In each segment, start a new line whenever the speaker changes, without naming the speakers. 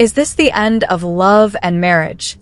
Is this the end of love and marriage?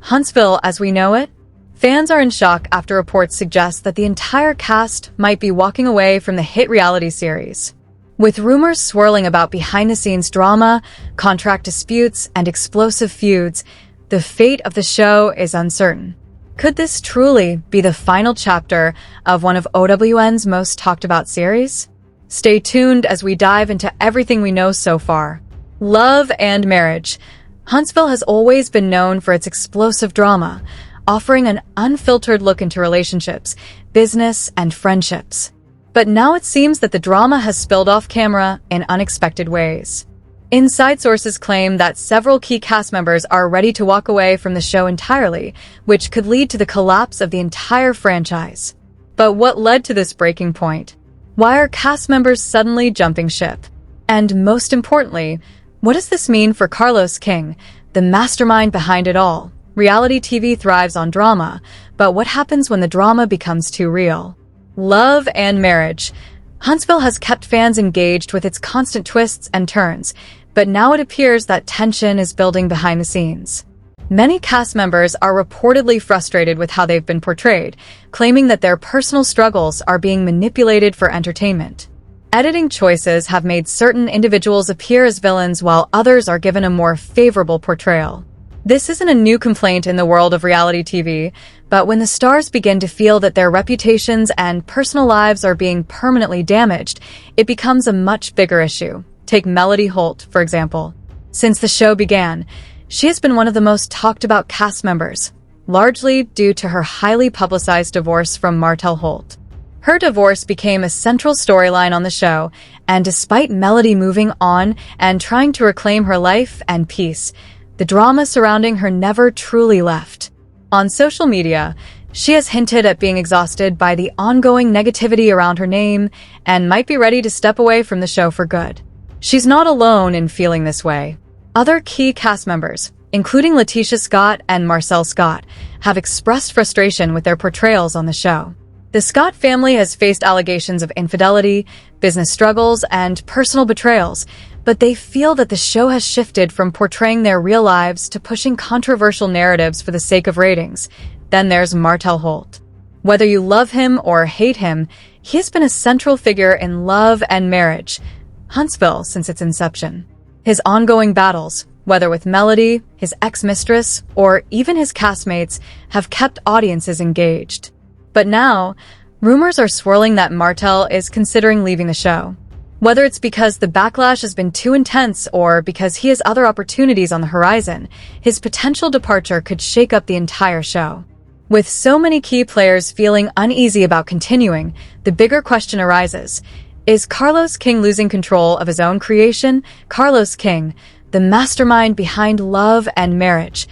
Huntsville as we know it? Fans are in shock after reports suggest that the entire cast might be walking away from the hit reality series. With rumors swirling about behind-the-scenes drama, contract disputes, and explosive feuds, the fate of the show is uncertain. Could this truly be the final chapter of one of OWN's most talked-about series? Stay tuned as we dive into everything we know so far. Love and marriage. Huntsville has always been known for its explosive drama, offering an unfiltered look into relationships, business, and friendships. But now it seems that the drama has spilled off camera in unexpected ways. Inside sources claim that several key cast members are ready to walk away from the show entirely, which could lead to the collapse of the entire franchise. But what led to this breaking point? Why are cast members suddenly jumping ship? And most importantly, what does this mean for Carlos King, the mastermind behind it all? Reality TV thrives on drama, but what happens when the drama becomes too real? Love and marriage. Huntsville has kept fans engaged with its constant twists and turns, but now it appears that tension is building behind the scenes. Many cast members are reportedly frustrated with how they've been portrayed, claiming that their personal struggles are being manipulated for entertainment. Editing choices have made certain individuals appear as villains while others are given a more favorable portrayal. This isn't a new complaint in the world of reality TV, but when the stars begin to feel that their reputations and personal lives are being permanently damaged, it becomes a much bigger issue. Take Melody Holt, for example. Since the show began, she has been one of the most talked about cast members, largely due to her highly publicized divorce from Martel Holt. Her divorce became a central storyline on the show, and despite Melody moving on and trying to reclaim her life and peace, the drama surrounding her never truly left. On social media, she has hinted at being exhausted by the ongoing negativity around her name and might be ready to step away from the show for good. She's not alone in feeling this way. Other key cast members, including Letitia Scott and Marcel Scott, have expressed frustration with their portrayals on the show. The Scott family has faced allegations of infidelity, business struggles, and personal betrayals, but they feel that the show has shifted from portraying their real lives to pushing controversial narratives for the sake of ratings. Then there's Martel Holt. Whether you love him or hate him, he has been a central figure in Love and Marriage, Huntsville, since its inception. His ongoing battles, whether with Melody, his ex-mistress, or even his castmates, have kept audiences engaged. But now, rumors are swirling that Martel is considering leaving the show. Whether it's because the backlash has been too intense or because he has other opportunities on the horizon, his potential departure could shake up the entire show. With so many key players feeling uneasy about continuing, the bigger question arises: is Carlos King losing control of his own creation? Carlos King, the mastermind behind Love and Marriage,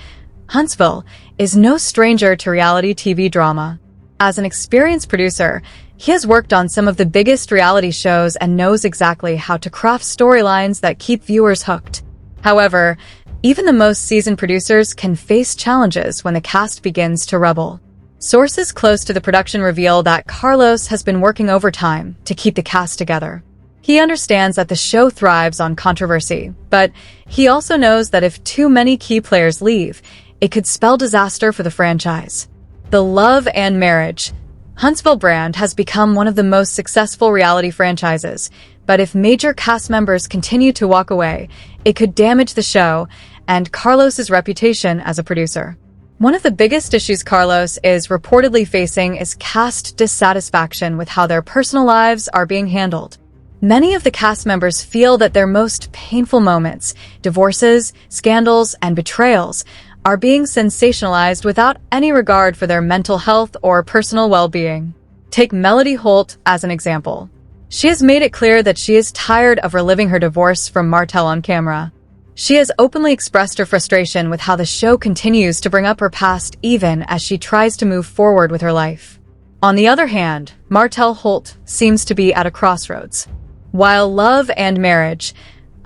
Huntsville, is no stranger to reality TV drama. As an experienced producer, he has worked on some of the biggest reality shows and knows exactly how to craft storylines that keep viewers hooked. However, even the most seasoned producers can face challenges when the cast begins to rebel. Sources close to the production reveal that Carlos has been working overtime to keep the cast together. He understands that the show thrives on controversy, but he also knows that if too many key players leave, it could spell disaster for the franchise. The Love and Marriage, Huntsville brand has become one of the most successful reality franchises, but if major cast members continue to walk away, it could damage the show and Carlos's reputation as a producer. One of the biggest issues Carlos is reportedly facing is cast dissatisfaction with how their personal lives are being handled. Many of the cast members feel that their most painful moments, divorces, scandals, and betrayals, are being sensationalized without any regard for their mental health or personal well-being. Take Melody Holt as an example. She has made it clear that she is tired of reliving her divorce from Martel on camera. She has openly expressed her frustration with how the show continues to bring up her past even as she tries to move forward with her life. On the other hand, Martel Holt seems to be at a crossroads. While Love and Marriage,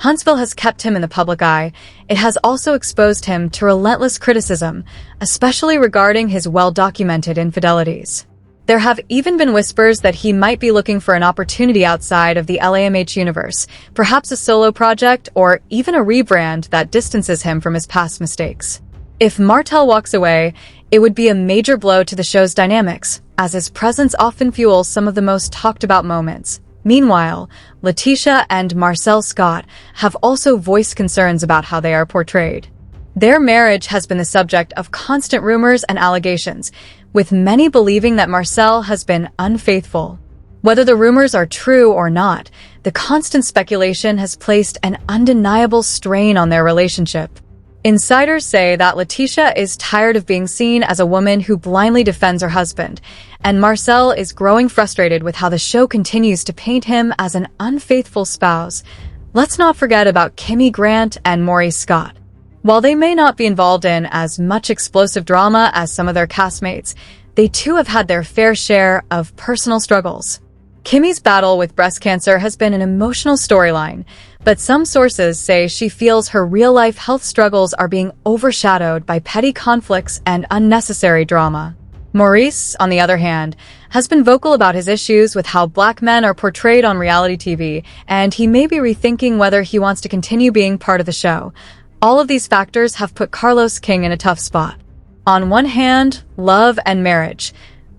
Huntsville has kept him in the public eye, it has also exposed him to relentless criticism, especially regarding his well-documented infidelities. There have even been whispers that he might be looking for an opportunity outside of the LAMH universe, perhaps a solo project or even a rebrand that distances him from his past mistakes. If Martell walks away, it would be a major blow to the show's dynamics, as his presence often fuels some of the most talked about moments. Meanwhile, Letitia and Marcel Scott have also voiced concerns about how they are portrayed. Their marriage has been the subject of constant rumors and allegations, with many believing that Marcel has been unfaithful. Whether the rumors are true or not, the constant speculation has placed an undeniable strain on their relationship. Insiders say that Letitia is tired of being seen as a woman who blindly defends her husband, and Marcel is growing frustrated with how the show continues to paint him as an unfaithful spouse. Let's not forget about Kimmy Grant and Maurice Scott. While they may not be involved in as much explosive drama as some of their castmates, they too have had their fair share of personal struggles. Kimmy's battle with breast cancer has been an emotional storyline, but some sources say she feels her real-life health struggles are being overshadowed by petty conflicts and unnecessary drama. Maurice, on the other hand, has been vocal about his issues with how black men are portrayed on reality TV, and he may be rethinking whether he wants to continue being part of the show. All of these factors have put Carlos King in a tough spot. On one hand, love and marriage.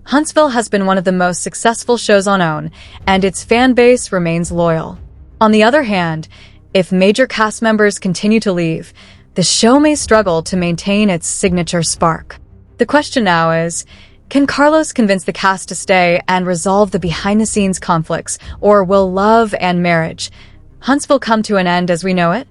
Huntsville has been one of the most successful shows on OWN, and its fan base remains loyal. On the other hand, if major cast members continue to leave, the show may struggle to maintain its signature spark. The question now is, can Carlos convince the cast to stay and resolve the behind-the-scenes conflicts, or will love and marriage, Huntsville, come to an end as we know it?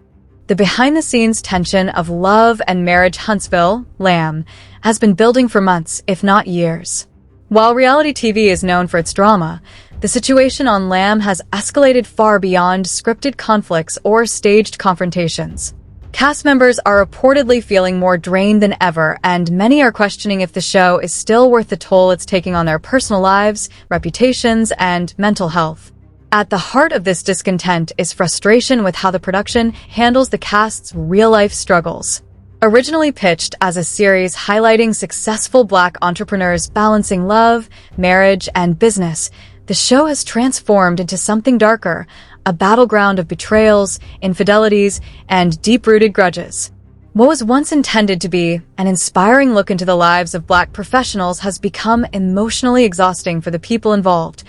The behind-the-scenes tension of love and marriage Huntsville, LAMH, has been building for months, if not years. While reality TV is known for its drama, the situation on LAMH has escalated far beyond scripted conflicts or staged confrontations. Cast members are reportedly feeling more drained than ever, and many are questioning if the show is still worth the toll it's taking on their personal lives, reputations, and mental health. At the heart of this discontent is frustration with how the production handles the cast's real-life struggles. Originally pitched as a series highlighting successful black entrepreneurs balancing love, marriage, and business, the show has transformed into something darker, a battleground of betrayals, infidelities, and deep-rooted grudges. What was once intended to be an inspiring look into the lives of black professionals has become emotionally exhausting for the people involved.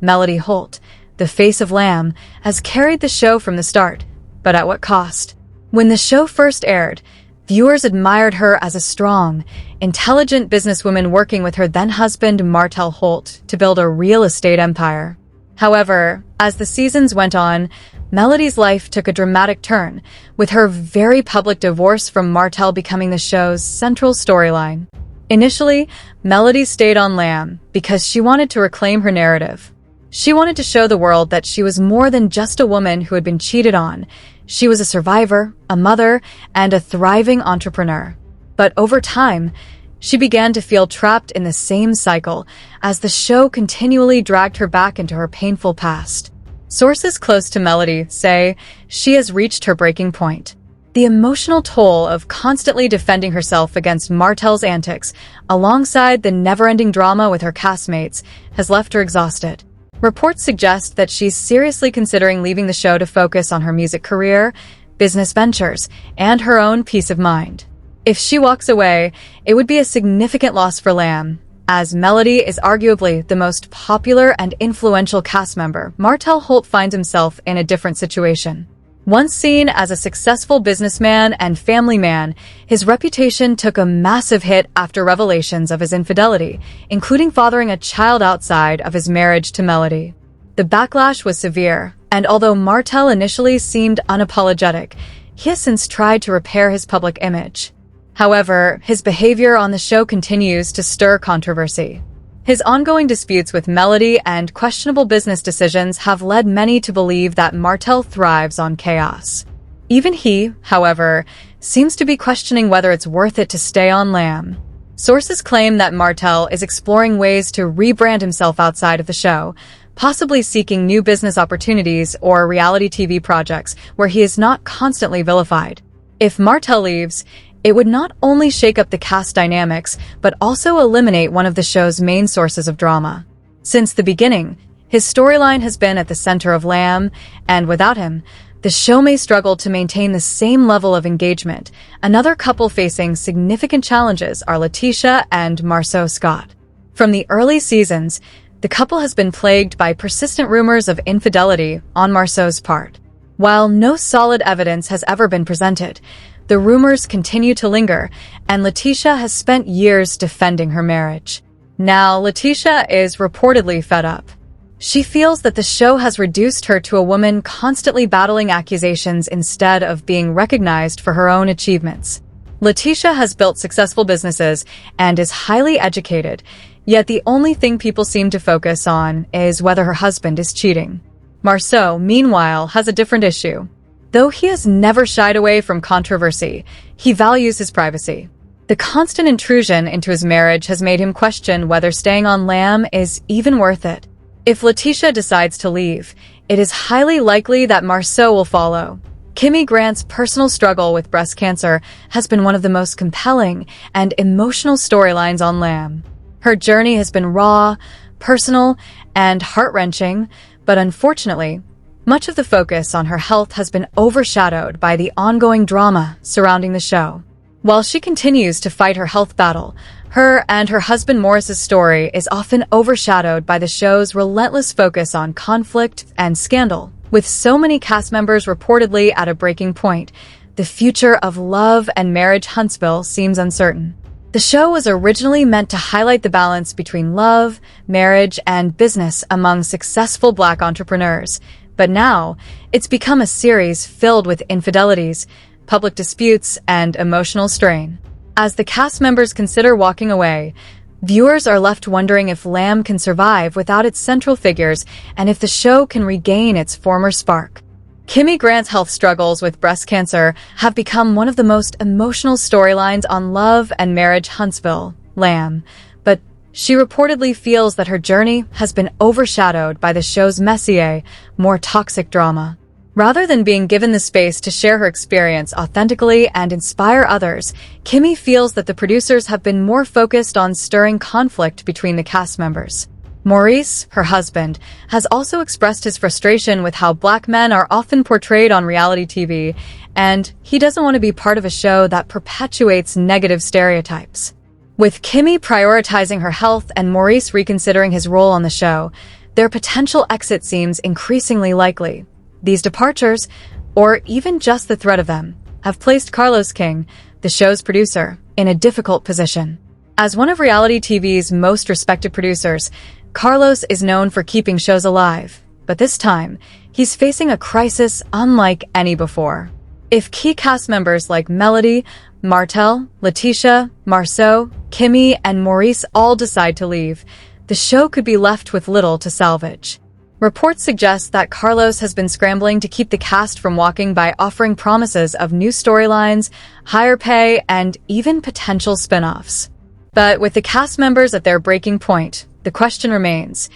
Melody Holt, the face of LAMH, has carried the show from the start, but at what cost? When the show first aired, viewers admired her as a strong, intelligent businesswoman working with her then-husband Martell Holt to build a real estate empire. However, as the seasons went on, Melody's life took a dramatic turn, with her very public divorce from Martell becoming the show's central storyline. Initially, Melody stayed on LAMH because she wanted to reclaim her narrative. She wanted to show the world that she was more than just a woman who had been cheated on. She was a survivor, a mother, and a thriving entrepreneur. But over time, she began to feel trapped in the same cycle as the show continually dragged her back into her painful past. Sources close to Melody say she has reached her breaking point. The emotional toll of constantly defending herself against Martell's antics, alongside the never-ending drama with her castmates, has left her exhausted. Reports suggest that she's seriously considering leaving the show to focus on her music career, business ventures, and her own peace of mind. If she walks away, it would be a significant loss for LAMH, as Melody is arguably the most popular and influential cast member. Martell Holt finds himself in a different situation. Once seen as a successful businessman and family man, his reputation took a massive hit after revelations of his infidelity, including fathering a child outside of his marriage to Melody. The backlash was severe, and although Martell initially seemed unapologetic, he has since tried to repair his public image. However, his behavior on the show continues to stir controversy. His ongoing disputes with Melody and questionable business decisions have led many to believe that Martell thrives on chaos. Even he, however, seems to be questioning whether it's worth it to stay on LAMH. Sources claim that Martell is exploring ways to rebrand himself outside of the show, possibly seeking new business opportunities or reality TV projects where he is not constantly vilified. If Martell leaves, It would not only shake up the cast dynamics, but also eliminate one of the show's main sources of drama. Since the beginning, his storyline has been at the center of LAMH, and without him, the show may struggle to maintain the same level of engagement. Another couple facing significant challenges are Letitia and Marceau Scott. From the early seasons, the couple has been plagued by persistent rumors of infidelity on Marceau's part. While no solid evidence has ever been presented, the rumors continue to linger, and Letitia has spent years defending her marriage. Now, Letitia is reportedly fed up. She feels that the show has reduced her to a woman constantly battling accusations instead of being recognized for her own achievements. Letitia has built successful businesses and is highly educated, yet the only thing people seem to focus on is whether her husband is cheating. Marceau, meanwhile, has a different issue. Though he has never shied away from controversy, he values his privacy. The constant intrusion into his marriage has made him question whether staying on LAMH is even worth it. If Letitia decides to leave, it is highly likely that Marceau will follow. Kimmy Grant's personal struggle with breast cancer has been one of the most compelling and emotional storylines on LAMH. Her journey has been raw, personal, and heart-wrenching, but unfortunately, much of the focus on her health has been overshadowed by the ongoing drama surrounding the show. While she continues to fight her health battle, her and her husband Morris's story is often overshadowed by the show's relentless focus on conflict and scandal. With so many cast members reportedly at a breaking point, the future of Love and Marriage Huntsville seems uncertain. The show was originally meant to highlight the balance between love, marriage, and business among successful Black entrepreneurs, but now it's become a series filled with infidelities, public disputes, and emotional strain. As the cast members consider walking away, viewers are left wondering if LAMH can survive without its central figures and if the show can regain its former spark. Kimmy Grant's health struggles with breast cancer have become one of the most emotional storylines on Love and Marriage Huntsville, LAMH, but she reportedly feels that her journey has been overshadowed by the show's messier, more toxic drama. Rather than being given the space to share her experience authentically and inspire others, Kimmy feels that the producers have been more focused on stirring conflict between the cast members. Maurice, her husband, has also expressed his frustration with how Black men are often portrayed on reality TV, and he doesn't want to be part of a show that perpetuates negative stereotypes. With Kimmy prioritizing her health and Maurice reconsidering his role on the show, their potential exit seems increasingly likely. These departures, or even just the threat of them, have placed Carlos King, the show's producer, in a difficult position. As one of reality TV's most respected producers, Carlos is known for keeping shows alive, but this time, he's facing a crisis unlike any before. If key cast members like Melody, Martel, Letitia, Marceau, Kimmy, and Maurice all decide to leave, the show could be left with little to salvage. Reports suggest that Carlos has been scrambling to keep the cast from walking by offering promises of new storylines, higher pay, and even potential spin-offs. But with the cast members at their breaking point, the question remains,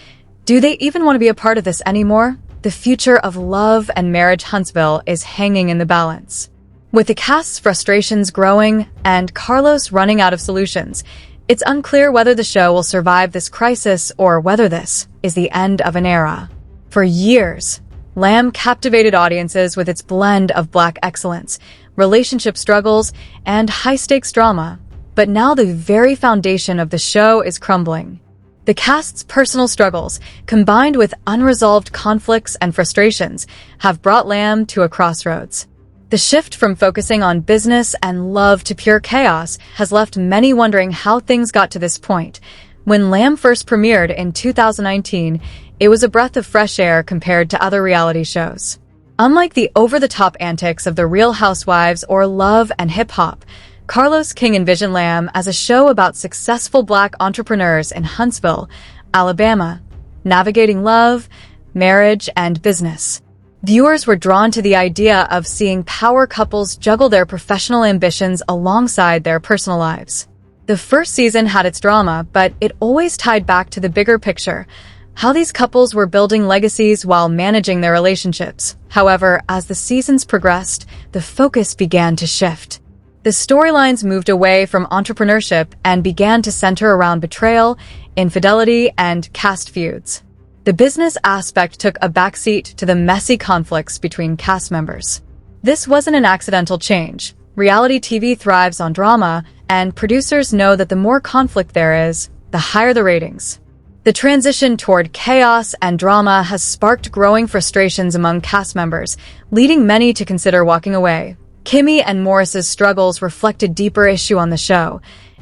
do they even want to be a part of this anymore? The future of Love and Marriage Huntsville is hanging in the balance. With the cast's frustrations growing and Carlos running out of solutions, it's unclear whether the show will survive this crisis or whether this is the end of an era. For years, LAMH captivated audiences with its blend of Black excellence, relationship struggles, and high-stakes drama. But now the very foundation of the show is crumbling. The cast's personal struggles, combined with unresolved conflicts and frustrations, have brought LAMH to a crossroads. The shift from focusing on business and love to pure chaos has left many wondering how things got to this point. When LAMH first premiered in 2019, it was a breath of fresh air compared to other reality shows. Unlike the over-the-top antics of The Real Housewives or Love and Hip Hop, Carlos King envisioned LAMH as a show about successful Black entrepreneurs in Huntsville, Alabama, navigating love, marriage, and business. Viewers were drawn to the idea of seeing power couples juggle their professional ambitions alongside their personal lives. The first season had its drama, but it always tied back to the bigger picture, how these couples were building legacies while managing their relationships. However, as the seasons progressed, the focus began to shift. The storylines moved away from entrepreneurship and began to center around betrayal, infidelity, and caste feuds. The business aspect took a backseat to the messy conflicts between cast members. This wasn't an accidental change. Reality TV thrives on drama, and producers know that the more conflict there is, the higher the ratings. The transition toward chaos and drama has sparked growing frustrations among cast members, leading many to consider walking away. Kimmy and Morris's struggles reflect a deeper issue on the show.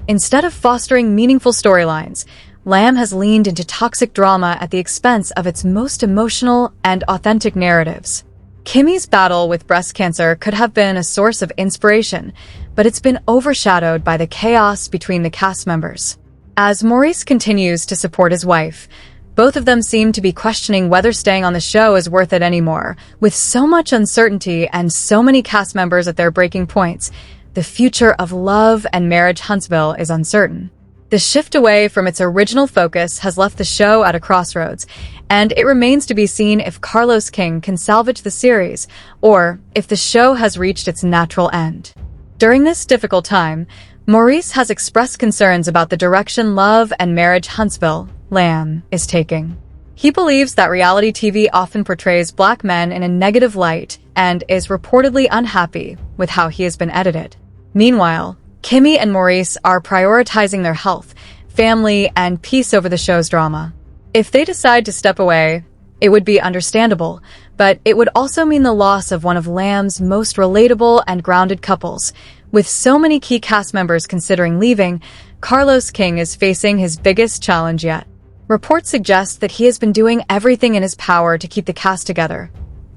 Instead of fostering meaningful storylines, LAMH has leaned into toxic drama at the expense of its most emotional and authentic narratives. Kimmy's battle with breast cancer could have been a source of inspiration, but it's been overshadowed by the chaos between the cast members. As Maurice continues to support his wife, both of them seem to be questioning whether staying on the show is worth it anymore. With so much uncertainty and so many cast members at their breaking points, the future of Love and Marriage Huntsville is uncertain. The shift away from its original focus has left the show at a crossroads, and it remains to be seen if Carlos King can salvage the series, or if the show has reached its natural end. During this difficult time, Maurice has expressed concerns about the direction Love and Marriage Huntsville, LAMH, is taking. He believes that reality TV often portrays black men in a negative light and is reportedly unhappy with how he has been edited. Meanwhile, Kimmy and Maurice are prioritizing their health, family, and peace over the show's drama. If they decide to step away, it would be understandable, but it would also mean the loss of one of LAMH's most relatable and grounded couples. With so many key cast members considering leaving, Carlos King is facing his biggest challenge yet. Reports suggest that he has been doing everything in his power to keep the cast together,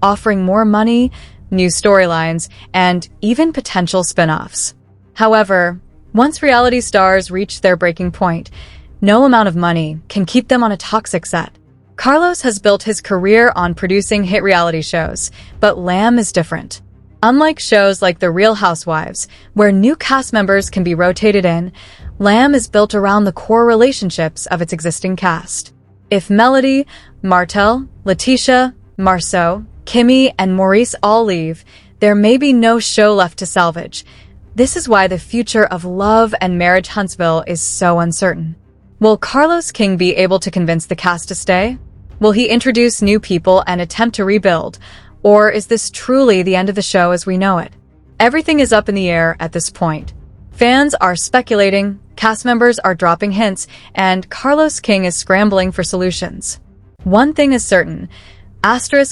offering more money, new storylines, and even potential spin-offs. However, once reality stars reach their breaking point, no amount of money can keep them on a toxic set. Carlos has built his career on producing hit reality shows, but LAMH is different. Unlike shows like The Real Housewives, where new cast members can be rotated in, LAMH is built around the core relationships of its existing cast. If Melody, Martel, Letitia, Marceau, Kimmy, and Maurice all leave, there may be no show left to salvage. This is why the future of Love and Marriage Huntsville is so uncertain. Will Carlos King be able to convince the cast to stay? Will he introduce new people and attempt to rebuild? Or is this truly the end of the show as we know it? Everything is up in the air at this point. Fans are speculating, cast members are dropping hints, and Carlos King is scrambling for solutions. One thing is certain,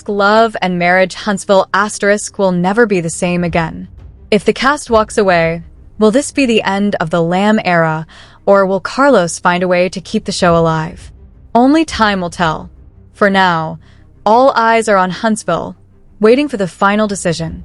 Love and Marriage Huntsville will never be the same again. If the cast walks away, will this be the end of the LAMH era, or will Carlos find a way to keep the show alive? Only time will tell. For now, all eyes are on Huntsville, waiting for the final decision.